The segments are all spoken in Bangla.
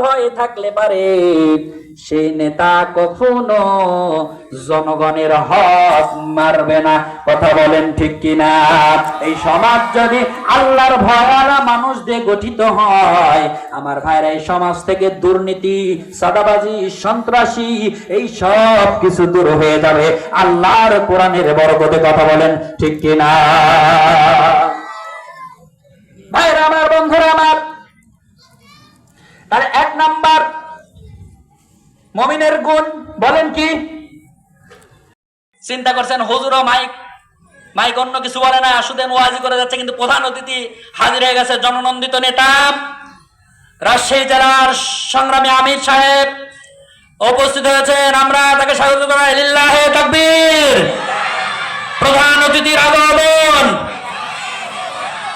ভয় থাকলে পারে সেই নেতা কখনো জনগণের হক মারবে না। কথা বলেন ঠিক কিনা? এই সমাজ যদি আল্লাহর ভয়ওয়ালা মানুষ দিয়ে গঠিত হয়, আমার ভাইরা, এই সমাজ থেকে দুর্নীতি, সাদাবাজি, সন্ত্রাসী এই সব কিছু দূর হয়ে যাবে আল্লাহর কোরআনের বরকতে। কথা বলেন ঠিক কিনা? ভাইরা আমার, বন্ধুরা আমার, তাহলে 1 নাম্বার মুমিনের গুণ বলেন কি? চিন্তা করছেন হুজুরও মাইক অন্য কিছু বলে না, শুধু ওয়াজি করে যাচ্ছে, কিন্তু প্রধান অতিথি হাজির হয়ে গেছে জননন্দিত নেতা রাজশাহী জেলার সংগ্রামী আমির সাহেব উপস্থিত হয়েছেন। আমরা তাকে স্বাগত জানাই। লিল্লাহে তাকবীর। প্রধান অতিথির আগমন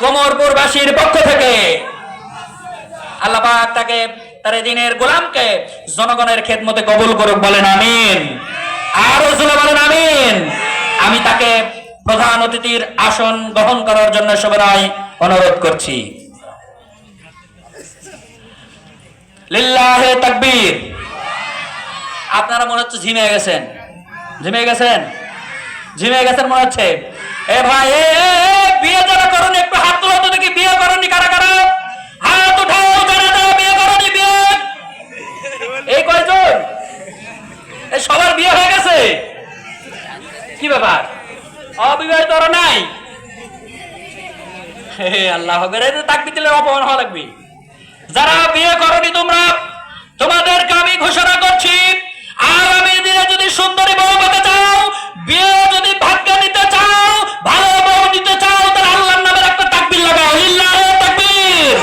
কোমরপুরবাসীর পক্ষ থেকে। আল্লাহ পাক তাকে, তার দিনের গোলামকে জনগণের খেদমতে কবুল করুক। বলেন আমিন। আরো জোরে বলেন আমিন। আমি তাকে প্রধান অতিথির আসন গ্রহণ করার জন্য সবাই অনুরোধ করছি। লিল্লাহে তাকবীর। আপনারা মনে হচ্ছে ঝিমে গেছেন মনে হচ্ছে। এ ভাই, বিয়ে যারা করেন একটু হাত তোলো তো দেখি। বিয়ে করেনি কারা কারা? হাত উঠাও যারা বিয়ে করেনি। বিয়ে এই কয়জন? এই সবার বিয়ে হয়ে গেছে? কি ব্যাপার, অবিবাহিত নাই? আল্লাহ তাকবীর দিলে অপমান হওয়া লাগবে। যারা বিয়ে করনি তোমরা, তোমাদেরকে আমি ঘোষণা করছি, আগামী দিনে যদি সুন্দরী বউ পেতে চাও, বিয়ে যদি ভাগ্য নিতে চাও, ভালো বউ নিতে চাও, তাহলে আল্লাহর নামের একটা তাকবীর লাগাও। লিল্লাহে তাকবীর।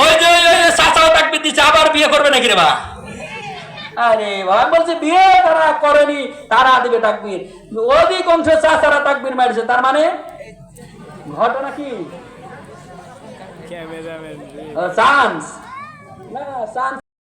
ওই যে চাচাও তাকবীর দিচ্ছে, আবার বিয়ে করবে নাকি রে বা? আরে ভাই, বলছে বিয়ে তারা করেনি তারা দিবে তাকবীর। অধিকাংশ চাচারা তাকবীর মারছে, তার মানে ঘটনা কি? চান্স না, চান্স